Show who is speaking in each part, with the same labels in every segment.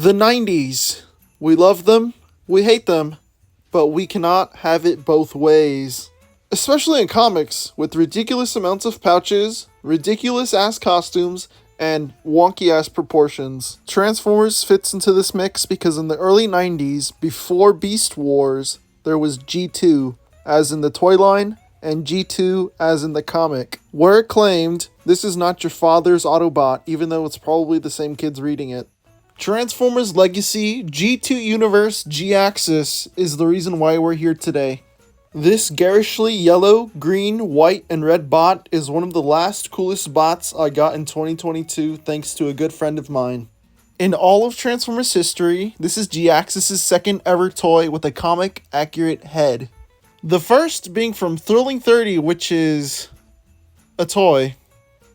Speaker 1: The 90s. We love them, we hate them, but we cannot have it both ways. Especially in comics, with ridiculous amounts of pouches, ridiculous ass costumes, and wonky ass proportions. Transformers fits into this mix because in the early 90s, before Beast Wars, there was G2, as in the toy line, and G2 as in the comic, where it claimed, "This is not your father's Autobot," even though it's probably the same kids reading it. Transformers Legacy G2 Universe Jhiaxus is the reason why we're here today. This garishly yellow, green, white, and red bot is one of the last coolest bots I got in 2022 thanks to a good friend of mine. In all of Transformers history, this is Jhiaxus' second ever toy with a comic accurate head. The first being from Thrilling 30, which is a toy.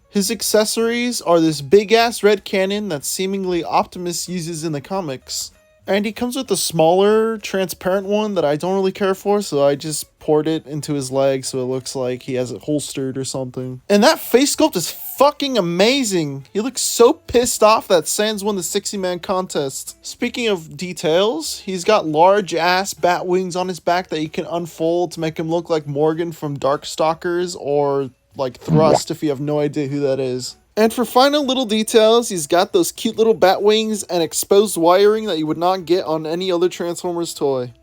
Speaker 1: His accessories are this big ass red cannon that seemingly Optimus uses in the comics. And he comes with a smaller, transparent one that I don't really care for, so I just poured it into his leg so it looks like he has it holstered or something. And that face sculpt is fucking amazing! He looks so pissed off that Sans won the 60-man contest. Speaking of details, he's got large ass bat wings on his back that you can unfold to make him look like Morgan from Darkstalkers or like Thrust if you have no idea who that is. And for final little details, he's got those cute little bat wings and exposed wiring that you would not get on any other Transformers toy.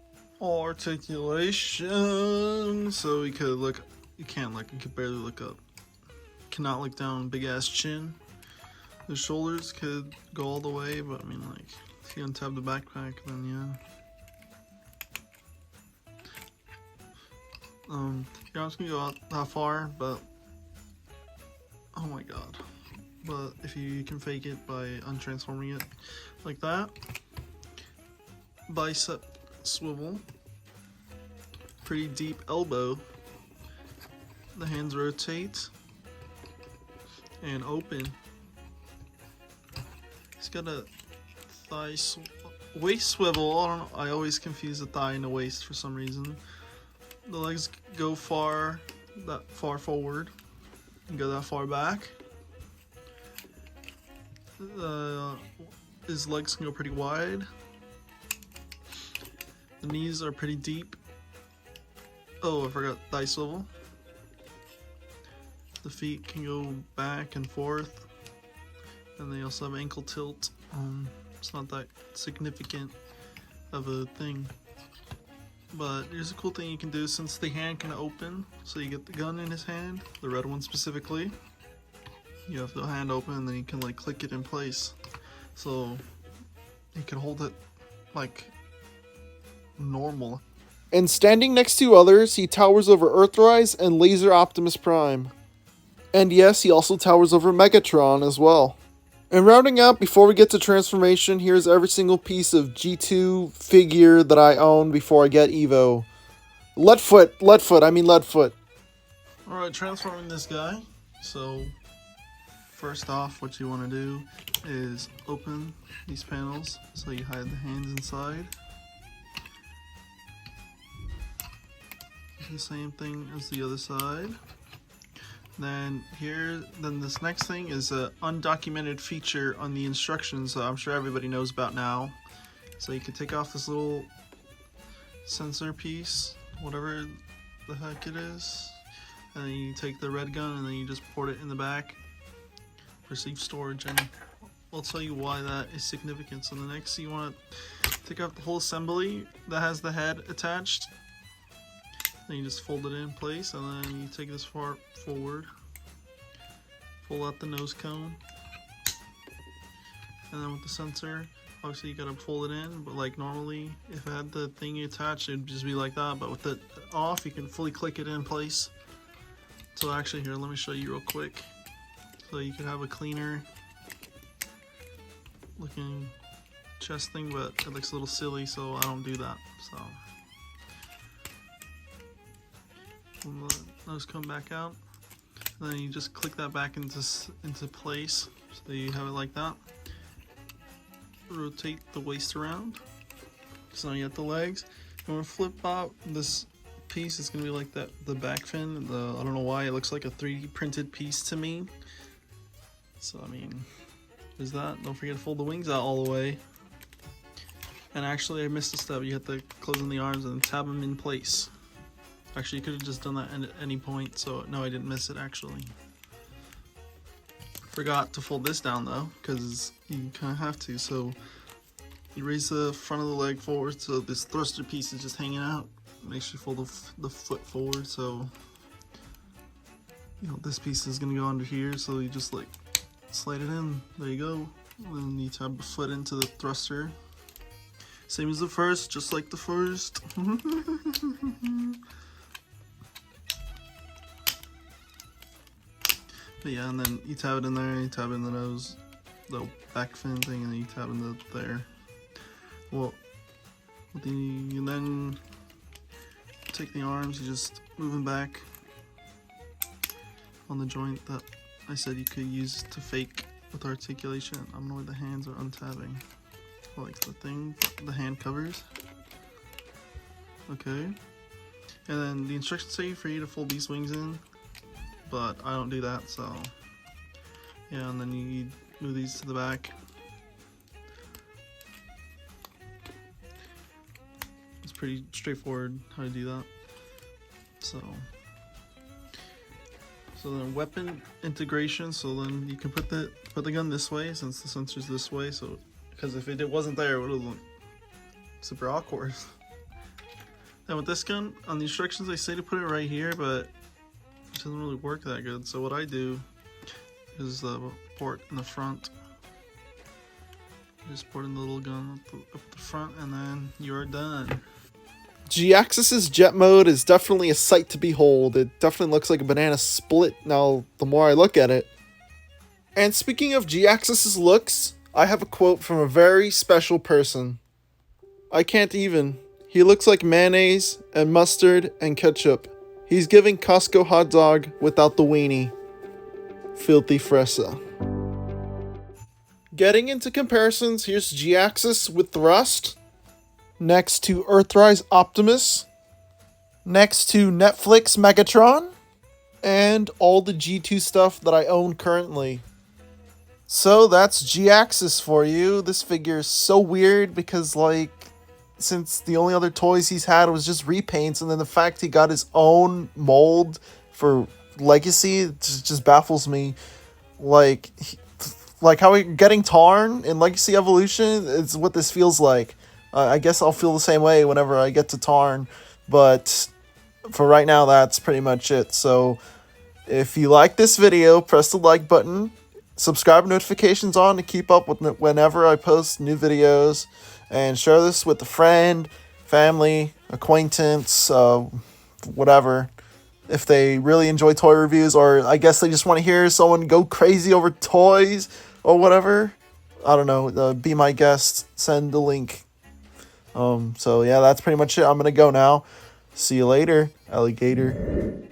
Speaker 1: Articulation, so he could look, you can't look, you could barely look up. Cannot look down, big ass chin. The shoulders could go all the way, but I mean like, if you untab the backpack, then yeah. You're not gonna go out that far, but oh my god. But if you can fake it by untransforming it like that. Bicep swivel. Pretty deep elbow. The hands rotate and open. He's got a waist swivel. I don't know, I always confuse the thigh and the waist for some reason. The legs go that far forward and go that far back. His legs can go pretty wide. The knees are pretty deep. Oh, I forgot thigh swivel. The feet can go back and forth. And they also have ankle tilt. It's not that significant of a thing. But here's a cool thing you can do since the hand can open. So you get the gun in his hand, the red one specifically. You have the hand open and then you can like click it in place. So you can hold it like normal. And standing next to others, he towers over Earthrise and Laser Optimus Prime. And yes, he also towers over Megatron as well. And rounding out, before we get to transformation, here's every single piece of G2 figure that I own before I get Evo. Leadfoot. Alright, transforming this guy. So, first off, what you want to do is open these panels so you hide the hands inside. The same thing as the other side. Then this next thing is an undocumented feature on the instructions that I'm sure everybody knows about now. So you can take off this little sensor piece, whatever the heck it is, and then you take the red gun and then you just port it in the back for safe storage, and I'll tell you why that is significant. So the next, you want to take off the whole assembly that has the head attached. Then you just fold it in place, and then you take this far forward, pull out the nose cone, and then with the sensor, obviously you gotta fold it in, but like normally, if I had the thing attached, it'd just be like that, but with it off, you can fully click it in place. So actually here, let me show you real quick. So you can have a cleaner looking chest thing, but it looks a little silly, so I don't do that, so. Those come back out, and then you just click that back into place, so you have it like that. Rotate the waist around, so now you have the legs. You want to flip out this piece, it's going to be like that, the back fin. I don't know why it looks like a 3D printed piece to me. So I mean, there's that. Don't forget to fold the wings out all the way. And actually, I missed a step. You have to close in the arms and tab them in place. Actually, you could have just done that at any point, so no, I didn't miss it actually. Forgot to fold this down though, because you kind of have to. So you raise the front of the leg forward, so this thruster piece is just hanging out. Make sure you fold the foot forward, so you know this piece is gonna go under here. So you just like slide it in. There you go. And then you tab the foot into the thruster. Same as the first, just like the first. But yeah, and then you tab it in there, you tab in the nose, little back fin thing, and then you tab in there. Well, and then take the arms, you just move them back on the joint that I said you could use to fake with articulation. I'm gonna wear the hands are untabbing. Like the hand covers. Okay. And then the instructions say for you to fold these wings in, but I don't do that, so yeah, and then you move these to the back. It's pretty straightforward how to do that. So then weapon integration, so then you can put the gun this way since the sensor's this way, so because if it wasn't there, it would have looked super awkward. Then with this gun, on the instructions they say to put it right here, but it doesn't really work that good. So what I do is the port in the front. Just port in the little gun up the front, and then you're done. Jhiaxus's jet mode is definitely a sight to behold. It definitely looks like a banana split now the more I look at it. And speaking of Jhiaxus's looks, I have a quote from a very special person. I can't even. He looks like mayonnaise and mustard and ketchup. He's giving Costco hot dog without the weenie. FilthyFresa. Getting into comparisons, here's Jhiaxus with Thrust. Next to Earthrise Optimus. Next to Netflix Megatron. And all the G2 stuff that I own currently. So that's Jhiaxus for you. This figure is so weird because, like, since the only other toys he's had was just repaints, and then the fact he got his own mold for Legacy, it just baffles me. Like how getting Tarn in Legacy Evolution is what this feels like. I guess I'll feel the same way whenever I get to Tarn, but for right now, that's pretty much it. So if you like this video, press the like button. Subscribe, notifications on to keep up with whenever I post new videos, and share this with a friend, family, acquaintance, whatever. If they really enjoy toy reviews, or I guess they just want to hear someone go crazy over toys or whatever. I don't know. Be my guest. Send the link. So yeah, that's pretty much it. I'm gonna go now. See you later, alligator.